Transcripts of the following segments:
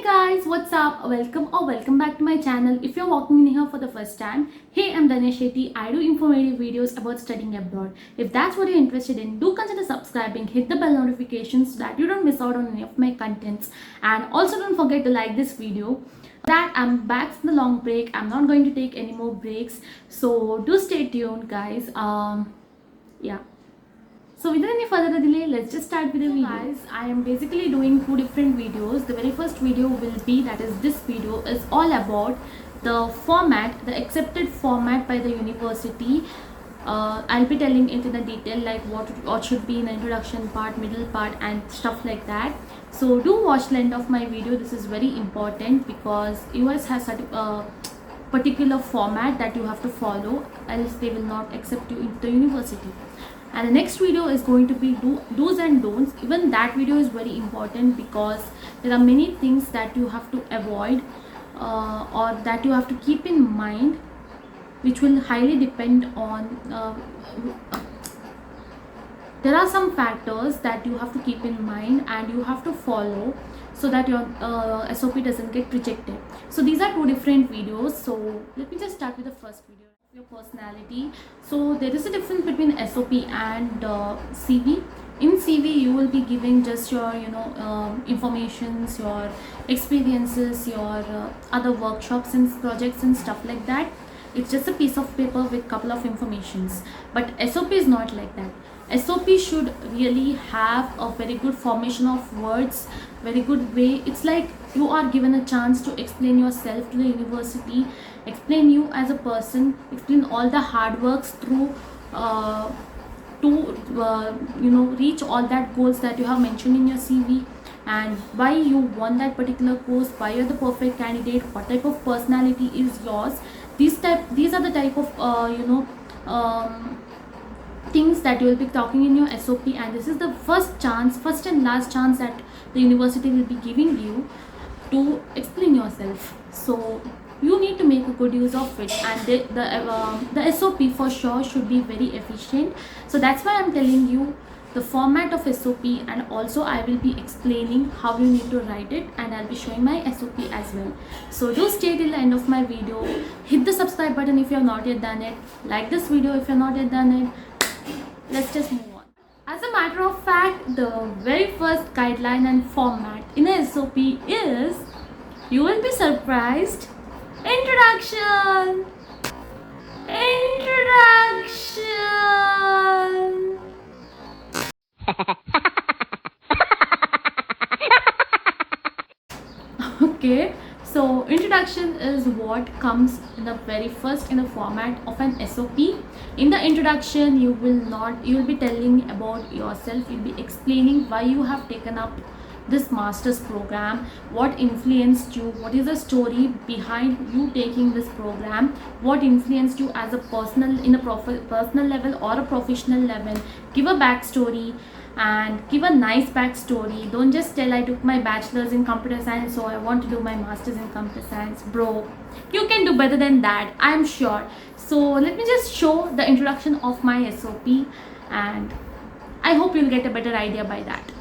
guys, what's up? Welcome back to my channel. If you're walking in here for the first time, hey, I'm Dhanesh Shetty. I do informative videos about studying abroad. If that's what you're interested in, do consider subscribing, hit the bell notifications so that you don't miss out on any of my contents, and also don't forget to like this video. That I'm back from the long break. I'm not going to take any more breaks, so do stay tuned, guys. Yeah. So without any further delay, let's just start with the video. Guys, I am basically doing two different videos. The very first video will be, that is this video, is all about the format, the accepted format by the university. I'll be telling it in a detail, like what should be in the introduction part, middle part, and stuff like that. So do watch the end of my video. This is very important because US has such a particular format that you have to follow, else they will not accept you into the university. And the next video is going to be do's and don'ts. Even that video is very important because there are many things that you have to avoid or that you have to keep in mind, which will highly depend on there are some factors that you have to keep in mind and you have to follow so that your SOP doesn't get rejected. So these are two different videos. So let me just start with the first video. Your personality. So there is a difference between SOP and CV. In CV you will be giving just your informations, your experiences, your other workshops and projects and stuff like that. It's just a piece of paper with couple of informations, but SOP is not like that. SOP should really have a very good formation of words, very good way. It's like you are given a chance to explain yourself to the university, explain you as a person, explain all the hard works through to reach all that goals that you have mentioned in your CV, and why you won that particular course, why you're the perfect candidate, what type of personality is yours. These are the type of things that you will be talking in your SOP, and this is the first and last chance that the university will be giving you to explain yourself. So you need to make a good use of it, and the SOP for sure should be very efficient. So that's why I'm telling you the format of SOP, and also I will be explaining how you need to write it, and I'll be showing my SOP as well. So do stay till the end of my video. Hit the subscribe button if you have not yet done it. Like this video if you have not yet done it. Let's just move on. As a matter of fact, the very first guideline and format in a SOP is, you will be surprised, introduction. Okay, so introduction is what comes in the very first in the format of an SOP. In the introduction, you will be telling about yourself. You'll be explaining why you have taken up this master's program, what influenced you, what is the story behind you taking this program, what influenced you as a personal level or a professional level. Give a backstory and give a nice backstory. Don't just tell I took my bachelor's in computer science, so I want to do my master's in computer science. Bro, you can do better than that, I'm sure. So let me just show the introduction of my SOP, and I hope you'll get a better idea by that.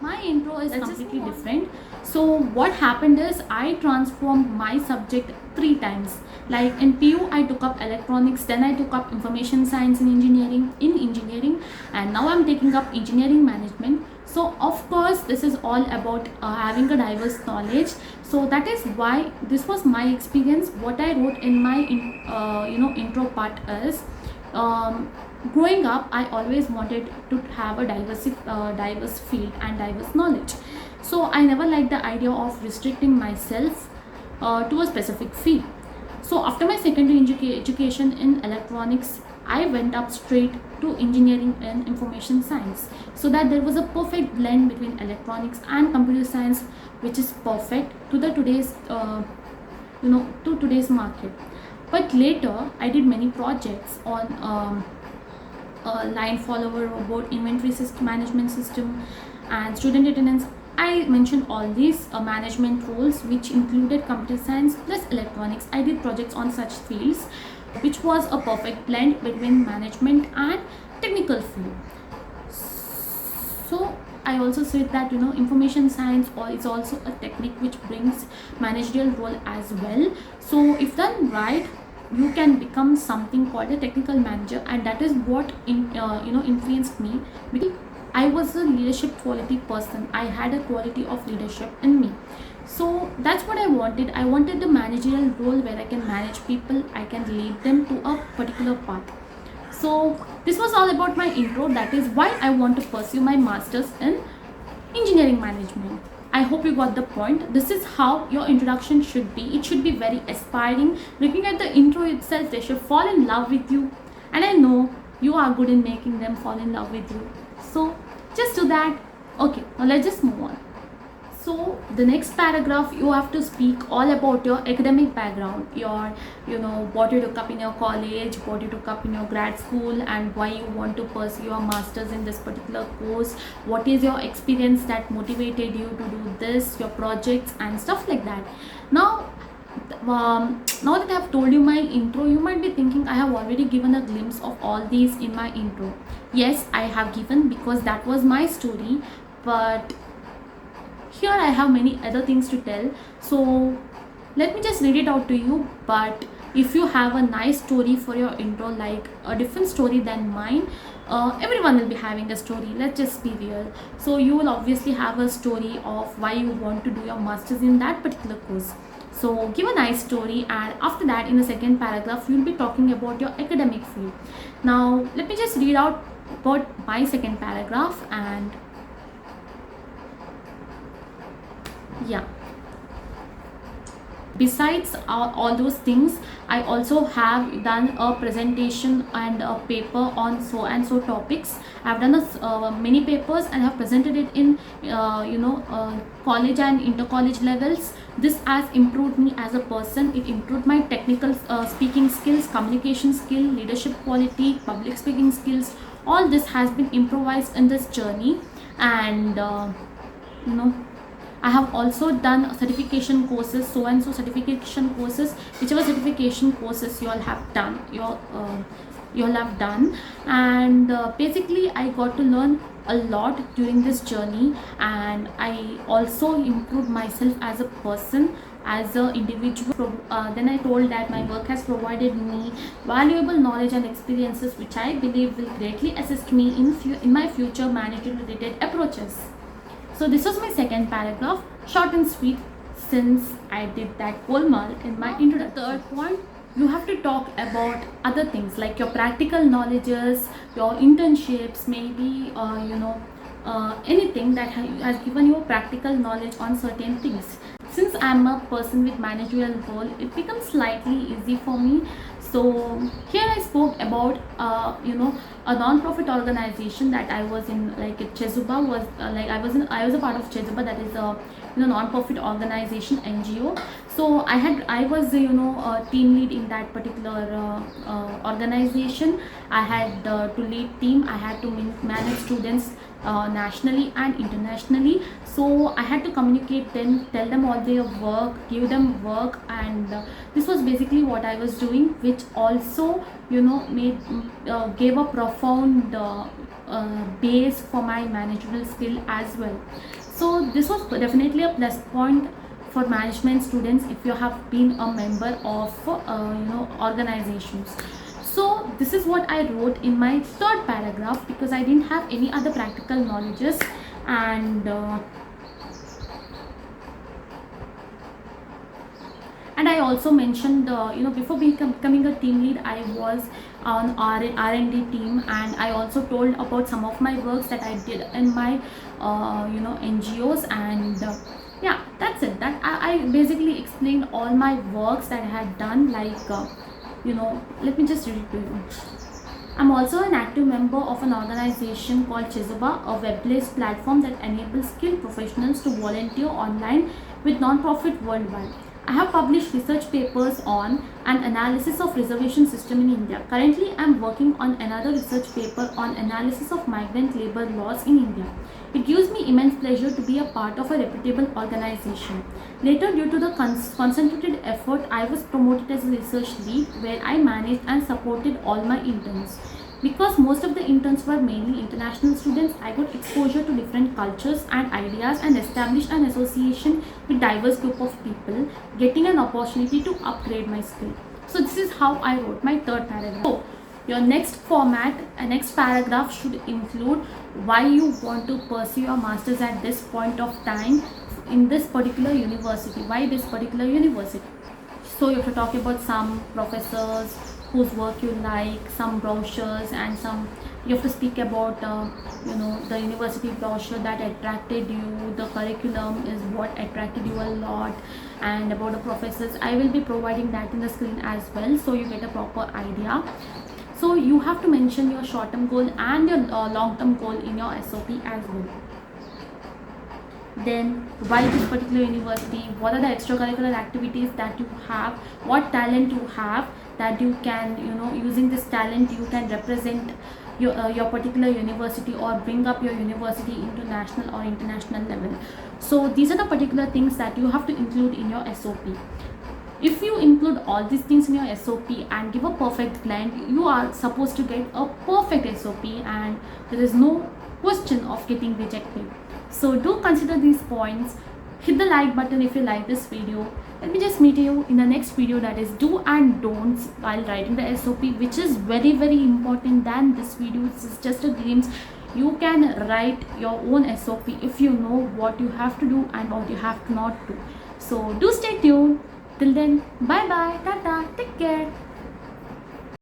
My intro is completely different. So what happened is, I transformed my subject 3 times. Like in PU I took up electronics, then I took up information science in engineering, and now I'm taking up engineering management. So of course this is all about having a diverse knowledge. So that is why this was my experience. What I wrote in my intro part is, growing up I always wanted to have a diverse field and diverse knowledge. So I never liked the idea of restricting myself to a specific field. So after my secondary education in electronics, I went up straight to engineering and information science, so that there was a perfect blend between electronics and computer science, which is perfect to the today's market. But later I did many projects on line follower, robot, inventory system, management system, and student attendance. I mentioned all these management roles, which included computer science plus electronics. I did projects on such fields, which was a perfect blend between management and technical field. So I also said that information science or is also a technique which brings managerial role as well. So if done right, you can become something called a technical manager, and that is what influenced me, because I was a leadership quality person. I had a quality of leadership in me. So that's what I wanted. I wanted the managerial role where I can manage people, I can lead them to a particular path. So this was all about my intro. That is why I want to pursue my masters in engineering management. I hope you got the point. This is how your introduction should be. It should be very aspiring. Looking at the intro itself, they should fall in love with you, and I know you are good in making them fall in love with you. So just do that. Okay, now let's just move on. So the next paragraph, you have to speak all about your academic background, your what you took up in your college, what you took up in your grad school, and why you want to pursue your masters in this particular course. What is your experience that motivated you to do this, your projects and stuff like that. Now that I have told you my intro, you might be thinking I have already given a glimpse of all these in my intro. Yes, I have given, because that was my story, but here I have many other things to tell. So let me just read it out to you. But if you have a nice story for your intro, like a different story than mine, everyone will be having a story. Let's just be real. So you will obviously have a story of why you want to do your masters in that particular course. So give a nice story, and after that, in the second paragraph, you will be talking about your academic field. Now let me just read out about my second paragraph. And yeah, besides all those things, I also have done a presentation and a paper on so and so topics. I've done many papers and have presented it in college and inter-college levels. This has improved me as a person. It improved my technical speaking skills, communication skill, leadership quality, public speaking skills. All this has been improvised in this journey. And I have also done certification courses, so and so certification courses, whichever certification courses you all have done, you all have done. And basically I got to learn a lot during this journey, and I also improved myself as a person, as an individual. Then I told that my work has provided me valuable knowledge and experiences which I believe will greatly assist me in my future management related approaches. So this was my second paragraph, short and sweet, since I did that goalmal in my introduction. Third point, you have to talk about other things like your practical knowledges, your internships, maybe anything that has given you practical knowledge on certain things. Since I'm a person with managerial role, it becomes slightly easy for me. So here I spoke about a non-profit organization that I was in, like Chezuba was I was a part of Chezuba, that is a non-profit organization, NGO. So I was a team lead in that particular organization. I had to lead team. I had to manage students nationally and internationally. So I had to communicate them, tell them all their work, give them work, and this was basically what I was doing, which also gave a profound base for my managerial skill as well. So this was definitely a plus point for management students if you have been a member of organizations. So this is what I wrote in my third paragraph, because I didn't have any other practical knowledges. And I also mentioned before becoming a team lead, I was on R&D team, and I also told about some of my works that I did in my NGOs. And yeah, that's it. That I basically explained all my works that I had done, like let me just read it to you. I'm also an active member of an organization called Chezuba, a web-based platform that enables skilled professionals to volunteer online with non-profit worldwide. I have published research papers on an analysis of reservation system in India. Currently, I am working on another research paper on analysis of migrant labor laws in India. It gives me immense pleasure to be a part of a reputable organization. Later, due to the concentrated effort, I was promoted as a research lead, where I managed and supported all my interns. Because most of the interns were mainly international students, I got exposure to different cultures and ideas and established an association with diverse group of people, getting an opportunity to upgrade my skill. So this is how I wrote my third paragraph. So your next format, next paragraph should include why you want to pursue your masters at this point of time in this particular university. Why this particular university? So you have to talk about some professors whose work you like, some brochures, and some you have to speak about the university brochure that attracted you, the curriculum is what attracted you a lot, and about the professors. I will be providing that in the screen as well, so you get a proper idea. So you have to mention your short-term goal and your long-term goal in your SOP as well. Then why this particular university, what are the extracurricular activities that you have, what talent you have that you can, using this talent you can represent your particular university or bring up your university into national or international level. So these are the particular things that you have to include in your SOP. If you include all these things in your SOP and give a perfect client, you are supposed to get a perfect SOP and there is no question of getting rejected. So do consider these points. Hit the like button if you like this video. Let me just meet you in the next video, that is do and don'ts while writing the SOP, which is very important than this video. This is just a glimpse. You can write your own SOP if you know what you have to do and what you have to not do. So do stay tuned. Till then, bye bye, tata, take care.